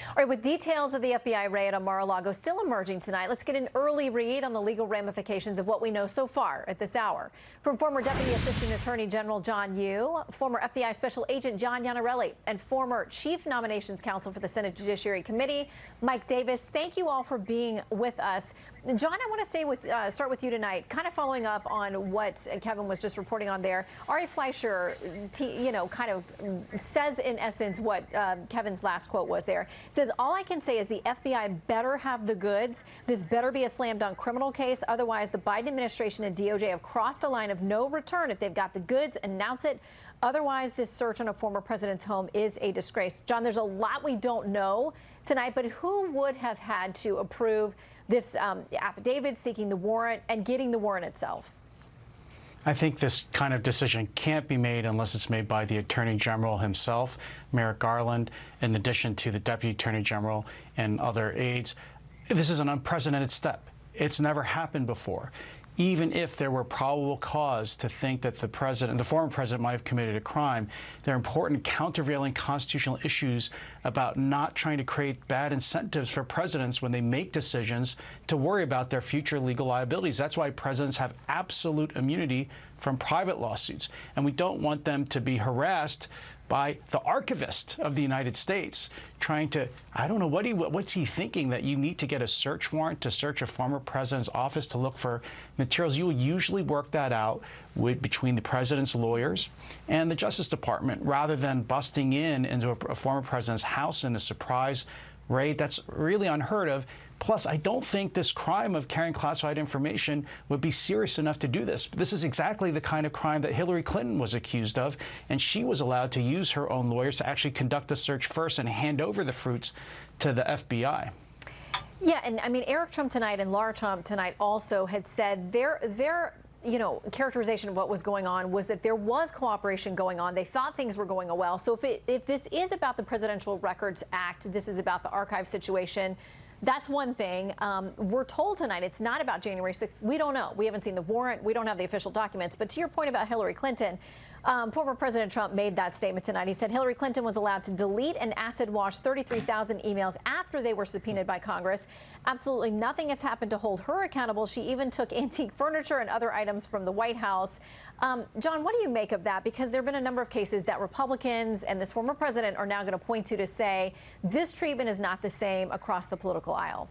All right, with details of the FBI raid on Mar-a-Lago still emerging tonight, let's get an early read on the legal ramifications of what we know so far at this hour. From former Deputy Assistant Attorney General John Yoo, former FBI Special Agent John Iannarelli, and former Chief Nominations Counsel for the Senate Judiciary Committee, Mike Davis, thank you all for being with us. John, I want to start with you tonight, kind of following up on what Kevin was just reporting on there. Ari Fleischer, kind of says in essence what Kevin's last quote was there. It says, all I can say is the FBI better have the goods. This better be a slam dunk criminal case. Otherwise, the Biden administration and DOJ have crossed a line of no return. If they've got the goods, announce it. Otherwise, this search on a former president's home is a disgrace. John, there's a lot we don't know tonight, but who would have had to approve this affidavit seeking the warrant and getting the warrant itself? I think this kind of decision can't be made unless it's made by the Attorney General himself, Merrick Garland, in addition to the Deputy Attorney General and other aides. This is an unprecedented step. It's never happened before. Even if there were probable cause to think that the former president might have committed a crime, there are important countervailing constitutional issues about not trying to create bad incentives for presidents when they make decisions to worry about their future legal liabilities. That's why presidents have absolute immunity from private lawsuits. And we don't want them to be harassed by the archivist of the United States trying to, I don't know, what's he thinking, that you need to get a search warrant to search a former president's office to look for materials. You will usually work that out between the president's lawyers and the Justice Department, rather than busting into a former president's house in a surprise raid. That's really unheard of. Plus, I don't think this crime of carrying classified information would be serious enough to do this. This is exactly the kind of crime that Hillary Clinton was accused of, and she was allowed to use her own lawyers to actually conduct the search first and hand over the fruits to the FBI. Yeah, and I mean, Eric Trump tonight and Laura Trump tonight also had said their characterization of what was going on was that there was cooperation going on. They thought things were going well. So if this is about the Presidential Records Act, this is about the archive situation, that's one thing. We're told tonight it's not about January 6th. We don't know. We haven't seen the warrant. We don't have the official documents. But to your point about Hillary Clinton, former President Trump made that statement tonight. He said Hillary Clinton was allowed to delete and acid wash 33,000 emails after they were subpoenaed by Congress. Absolutely nothing has happened to hold her accountable. She even took antique furniture and other items from the White House. John, what do you make of that? Because there have been a number of cases that Republicans and this former president are now going to point to say this treatment is not the same across the political aisle.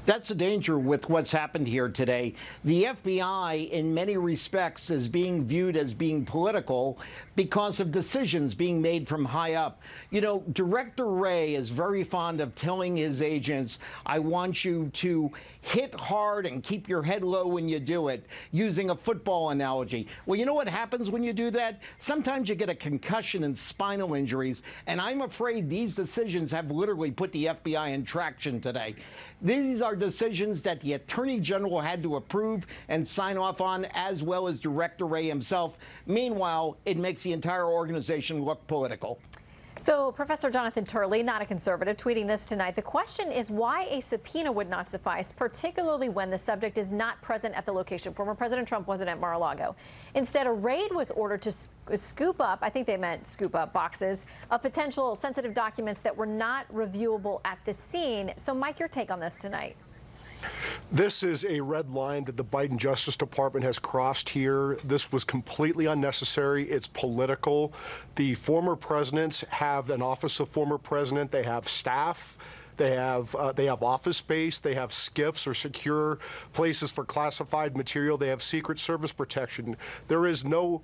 That's the danger with what's happened here today. The FBI, in many respects, is being viewed as being political because of decisions being made from high up. You know, Director Wray is very fond of telling his agents, I want you to hit hard and keep your head low when you do it, using a football analogy. Well, you know what happens when you do that? Sometimes you get a concussion and spinal injuries, and I'm afraid these decisions have literally put the FBI in traction today. These are decisions that the Attorney General had to approve and sign off on, as well as Director Wray himself. Meanwhile, it makes the entire organization look political. So Professor Jonathan Turley, not a conservative, tweeting this tonight. The question is why a subpoena would not suffice, particularly when the subject is not present at the location. Former President Trump wasn't at Mar-a-Lago. Instead, a raid was ordered to scoop up, I think they meant scoop up, boxes of potential sensitive documents that were not reviewable at the scene. So, Mike, your take on this tonight? This is a red line that the Biden Justice Department has crossed here. This was completely unnecessary. It's political. The former presidents have an office of former president. They have staff. They have office space. They have SCIFs or secure places for classified material. They have Secret Service protection. There is no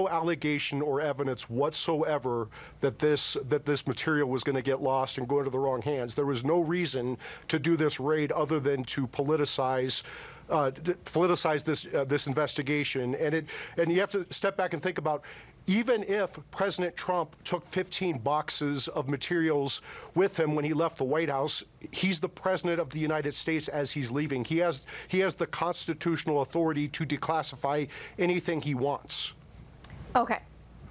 allegation or evidence whatsoever that this material was going to get lost and go into the wrong hands. There was no reason to do this raid other than to politicize this investigation. And you have to step back and think about, even if President Trump took 15 boxes of materials with him when he left the White House, he's the president of the United States as he's leaving. He has the constitutional authority to declassify anything he wants. Okay.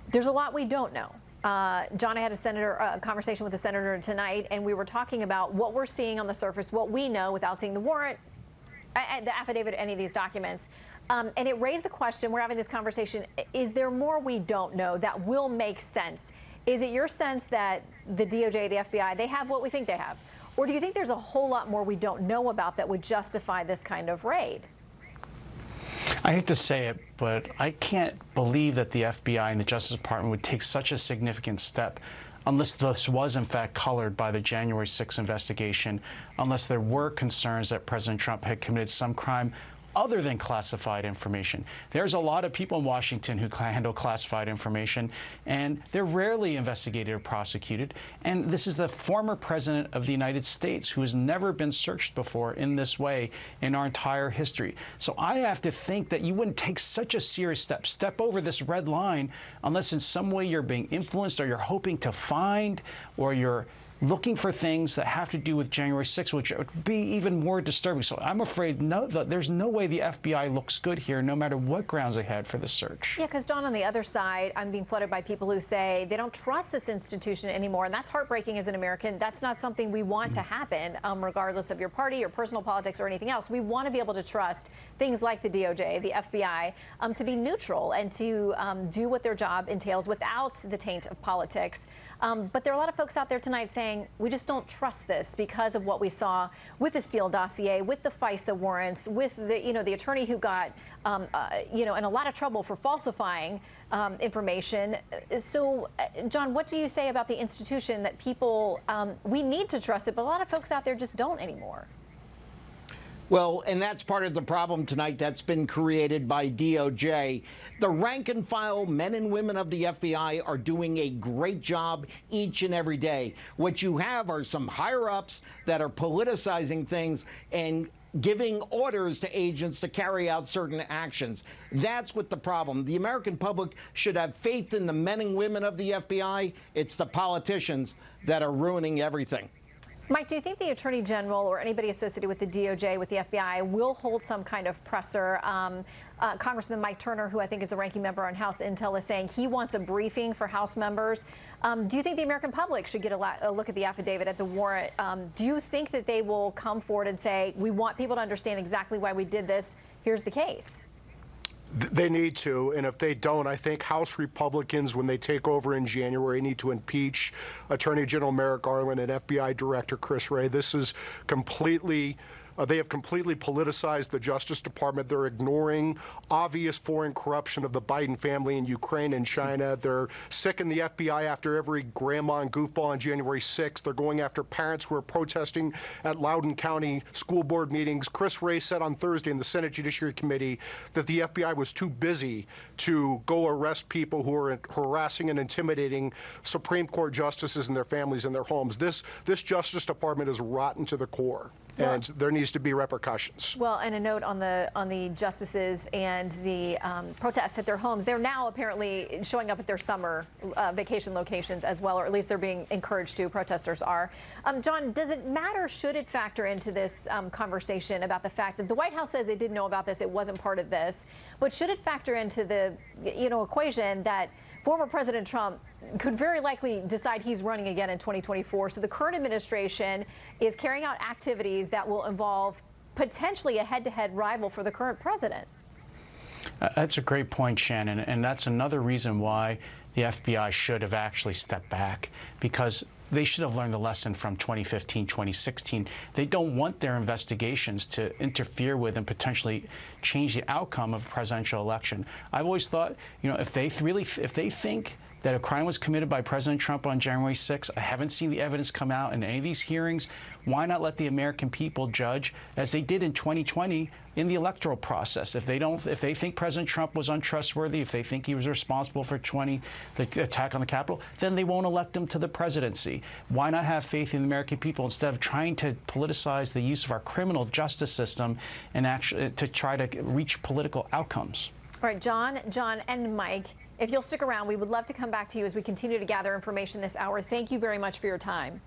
There's a lot we don't know. John, I had a conversation with a senator tonight, and we were talking about what we're seeing on the surface, what we know without seeing the warrant, the affidavit, any of these documents. And it raised the question, we're having this conversation, is there more we don't know that will make sense Is it your sense that the DOJ, the FBI, they have what we think they have? Or do you think there's a whole lot more we don't know about that would justify this kind of raid? I hate to say it, but I can't believe that the FBI and the Justice Department would take such a significant step unless this was, in fact, colored by the January 6th investigation, unless there were concerns that President Trump had committed some crime other than classified information. There's a lot of people in Washington who handle classified information, and they're rarely investigated or prosecuted. And this is the former president of the United States who has never been searched before in this way in our entire history. So I have to think that you wouldn't take such a serious step over this red line, unless in some way you're being influenced or you're hoping to find or you're looking for things that have to do with January 6th, which would be even more disturbing. So I'm afraid there's no way the FBI looks good here, no matter what grounds they had for the search. Yeah, because, John, on the other side, I'm being flooded by people who say they don't trust this institution anymore, and that's heartbreaking as an American. That's not something we want to happen, regardless of your party, your personal politics, or anything else. We want to be able to trust things like the DOJ, the FBI, to be neutral and to do what their job entails without the taint of politics. But there are a lot of folks out there tonight saying, we just don't trust this because of what we saw with the Steele dossier, with the FISA warrants, with the attorney who got in a lot of trouble for falsifying information. So, John, what do you say about the institution that people we need to trust it, but a lot of folks out there just don't anymore? Well, and that's part of the problem tonight that's been created by DOJ. The rank and file men and women of the FBI are doing a great job each and every day. What you have are some higher ups that are politicizing things and giving orders to agents to carry out certain actions. That's what the problem. The American public should have faith in the men and women of the FBI. It's the politicians that are ruining everything. Mike, do you think the Attorney General or anybody associated with the DOJ, with the FBI, will hold some kind of presser? Congressman Mike Turner, who I think is the ranking member on House Intel, is saying he wants a briefing for House members. Do you think the American public should get a look at the affidavit, at the warrant? Do you think that they will come forward and say, we want people to understand exactly why we did this? Here's the case. They need to, and if they don't, I think House Republicans, when they take over in January, need to impeach Attorney General Merrick Garland and FBI Director Chris Wray. This is completely they have completely politicized the Justice Department. They're ignoring obvious foreign corruption of the Biden family in Ukraine and China. They're sicking the FBI after every grandma and goofball on January 6th. They're going after parents who are protesting at Loudoun County school board meetings. Chris Wray said on Thursday in the Senate Judiciary Committee that the FBI was too busy to go arrest people who are harassing and intimidating Supreme Court justices and their families in their homes. This Justice Department is rotten to the core. And there needs to be repercussions. Well, and a note on the justices and the protests at their homes. They're now apparently showing up at their summer vacation locations as well, or at least they're being encouraged to. Protesters are. John, does it matter? Should it factor into this conversation about the fact that the White House says it didn't know about this, it wasn't part of this, but should it factor into the equation that former President Trump could very likely decide he's running again in 2024. So the current administration is carrying out activities that will involve potentially a head-to-head rival for the current president. That's a great point, Shannon, and that's another reason why the FBI should have actually stepped back, because they should have learned the lesson from 2015, 2016. They don't want their investigations to interfere with and potentially change the outcome of a presidential election. I've always thought, if they think that a crime was committed by President Trump on January 6th, I haven't seen the evidence come out in any of these hearings. Why not let the American people judge, as they did in 2020, in the electoral process? If they think President Trump was untrustworthy, if they think he was responsible for the attack on the Capitol, then they won't elect him to the presidency. Why not have faith in the American people instead of trying to politicize the use of our criminal justice system and actually to try to reach political outcomes? All right, John, and Mike, if you'll stick around, we would love to come back to you as we continue to gather information this hour. Thank you very much for your time.